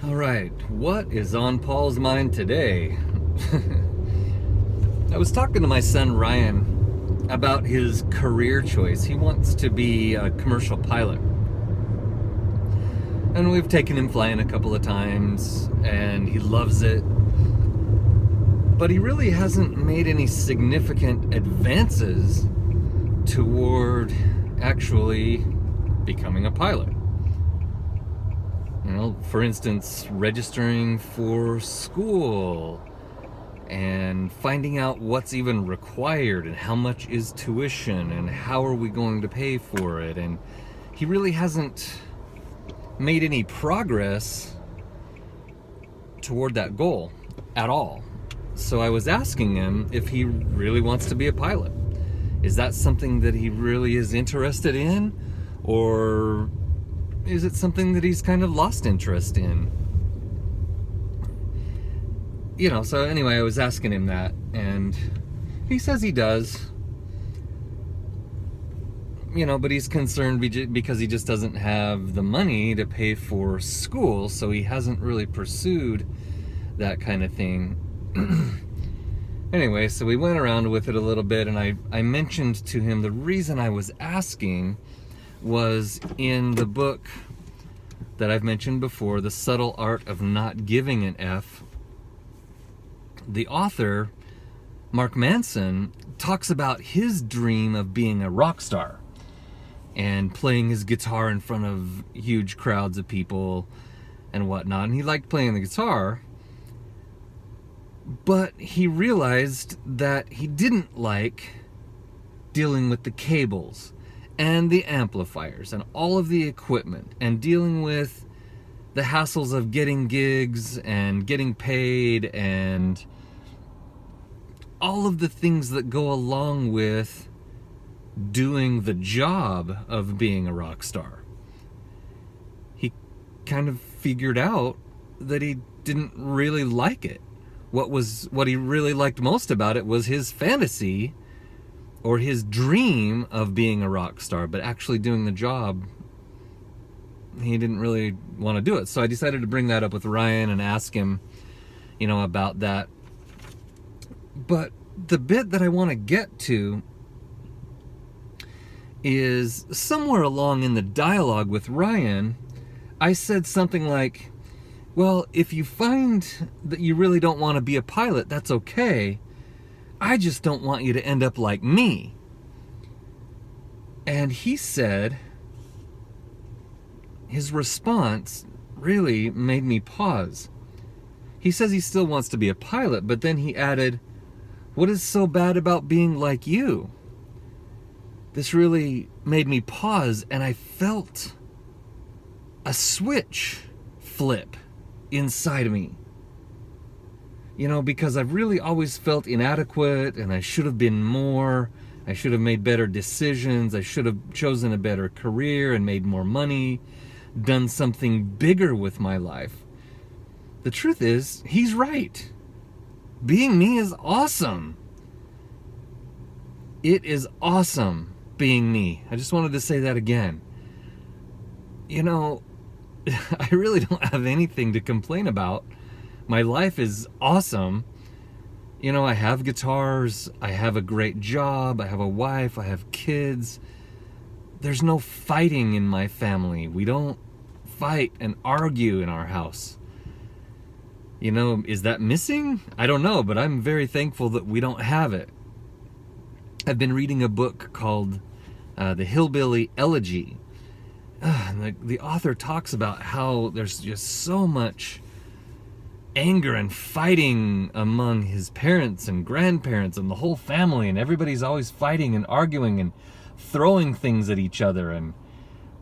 All right, what is on Paul's mind today? I was talking to my son Ryan about his career choice. He wants to be a commercial pilot. And we've taken him flying a couple of times, and he loves it. But he really hasn't made any significant advances toward actually becoming a pilot. You know, for instance, registering for school and finding out what's even required and how much is tuition and how are we going to pay for it. And he really hasn't made any progress toward that goal at all. So I was asking him if he really wants to be a pilot. Is that something that he really is interested in? Or is it something that he's kind of lost interest in? You know, so anyway, I was asking him that, and he says he does. You know, but he's concerned because he just doesn't have the money to pay for school, so he hasn't really pursued that kind of thing. Anyway, so we went around with it a little bit, and I mentioned to him the reason I was asking was in the book that I've mentioned before, The Subtle Art of Not Giving an F. The author, Mark Manson, talks about his dream of being a rock star and playing his guitar in front of huge crowds of people and whatnot. And he liked playing the guitar, but he realized that he didn't like dealing with the cables and the amplifiers and all of the equipment and dealing with the hassles of getting gigs and getting paid and all of the things that go along with doing the job of being a rock star. He kind of figured out that he didn't really like it. What he really liked most about it was his fantasy or his dream of being a rock star, but actually doing the job, he didn't really want to do it. So I decided to bring that up with Ryan and ask him, you know, about that. But the bit that I want to get to is somewhere along in the dialogue with Ryan, I said something like, well, if you find that you really don't want to be a pilot, that's okay. I just don't want you to end up like me. And he said, his response really made me pause. He says he still wants to be a pilot, but then he added, what is so bad about being like you? This really made me pause, and I felt a switch flip inside of me. You know, because I've really always felt inadequate, and I should have been more. I should have made better decisions. I should have chosen a better career and made more money, done something bigger with my life. The truth is, he's right. Being me is awesome. It is awesome being me. I just wanted to say that again. You know, I really don't have anything to complain about. My life is awesome. You know, I have guitars, I have a great job, I have a wife, I have kids. There's no fighting in my family. We don't fight and argue in our house. You know, is that missing? I don't know, but I'm very thankful that we don't have it. I've been reading a book called The Hillbilly Elegy. And the author talks about how there's just so much anger and fighting among his parents and grandparents and the whole family, and everybody's always fighting and arguing and throwing things at each other, and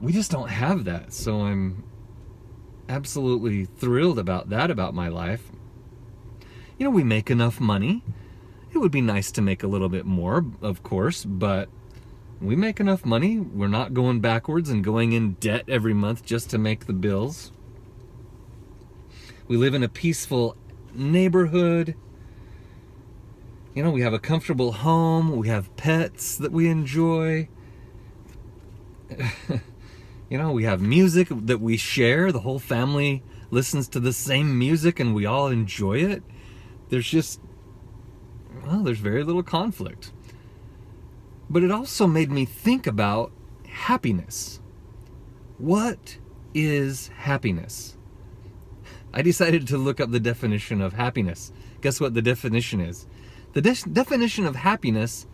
we just don't have that. So I'm absolutely thrilled about that about my life. You know, we make enough money. It would be nice to make a little bit more, of course, but we make enough money. We're not going backwards and going in debt every month just to make the bills. We live in a peaceful neighborhood. You know, we have a comfortable home. We have pets that we enjoy. You know, we have music that we share. The whole family listens to the same music and we all enjoy it. There's just, well, there's very little conflict. But it also made me think about happiness. What is happiness? I decided to look up the definition of happiness. Guess what the definition is? The definition of happiness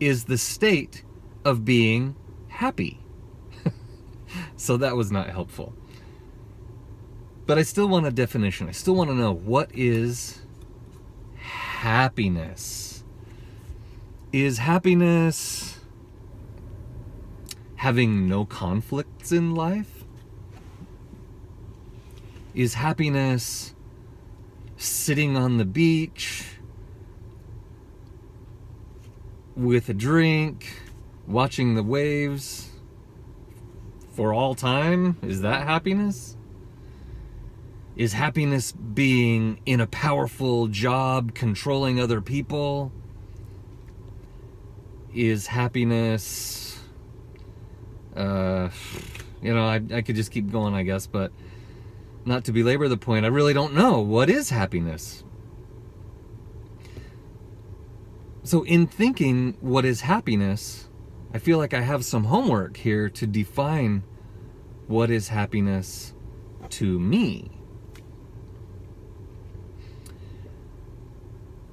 is the state of being happy. So that was not helpful. But I still want a definition. I still want to know, what is happiness? Is happiness having no conflicts in life? Is happiness sitting on the beach with a drink, watching the waves for all time? Is that happiness? Is happiness being in a powerful job, controlling other people? Is happiness, I could just keep going, I guess, but not to belabor the point, I really don't know. What is happiness? So in thinking what is happiness, I feel like I have some homework here to define what is happiness to me.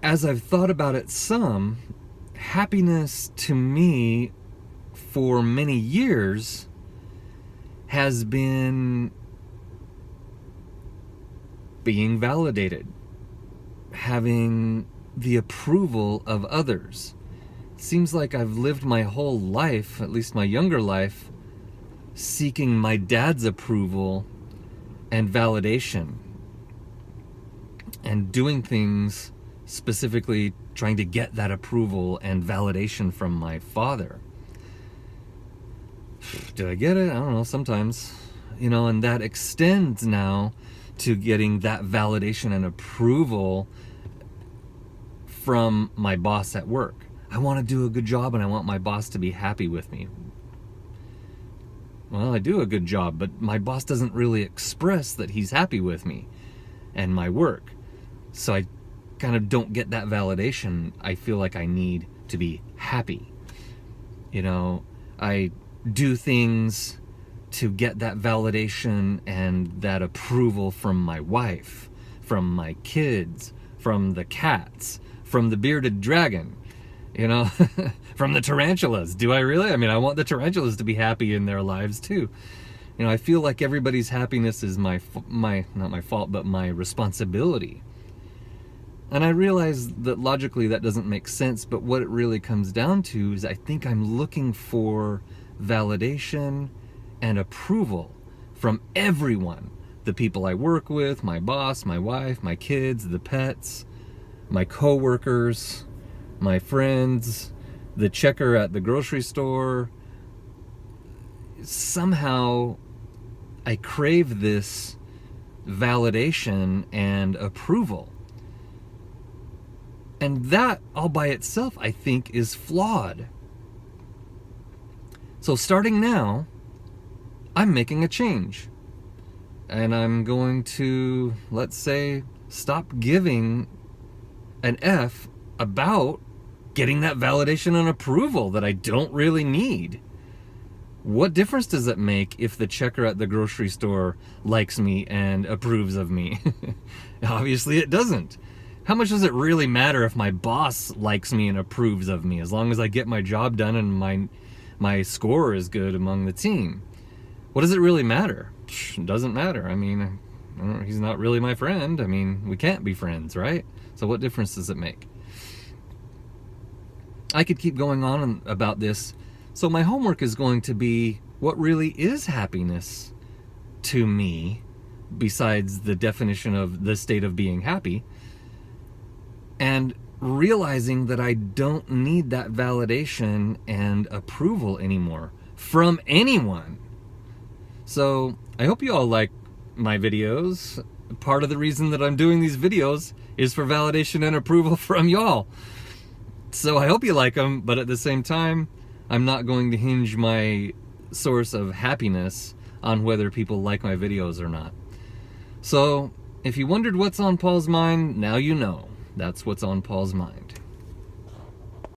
As I've thought about it some, happiness to me for many years has been being validated, having the approval of others. Seems like I've lived my whole life, at least my younger life, seeking my dad's approval and validation, and doing things specifically trying to get that approval and validation from my father. Did I get it? I don't know, sometimes. And that extends now to getting that validation and approval from my boss at work. I want to do a good job and I want my boss to be happy with me. Well, I do a good job, but my boss doesn't really express that he's happy with me and my work. So I kind of don't get that validation I feel like I need to be happy. I do things to get that validation and that approval from my wife, from my kids, from the cats, from the bearded dragon, from the tarantulas. Do I really? I want the tarantulas to be happy in their lives too. I feel like everybody's happiness is my not my fault, but my responsibility. And I realize that logically that doesn't make sense, but what it really comes down to is I think I'm looking for validation and approval from everyone. The people I work with, my boss, my wife, my kids, the pets, my coworkers, my friends, the checker at the grocery store. Somehow I crave this validation and approval. And that all by itself, I think, is flawed. So starting now, I'm making a change. And I'm going to, let's say, stop giving an F about getting that validation and approval that I don't really need. What difference does it make if the checker at the grocery store likes me and approves of me? Obviously it doesn't. How much does it really matter if my boss likes me and approves of me, as long as I get my job done and my score is good among the team? What does it really matter? It doesn't matter. He's not really my friend. We can't be friends, right? So what difference does it make? I could keep going on about this. So my homework is going to be, what really is happiness to me, besides the definition of the state of being happy? And realizing that I don't need that validation and approval anymore from anyone. So I hope you all like my videos. Part of the reason that I'm doing these videos is for validation and approval from y'all. So I hope you like them, but at the same time, I'm not going to hinge my source of happiness on whether people like my videos or not. So, if you wondered what's on Paul's mind, now you know. That's what's on Paul's mind.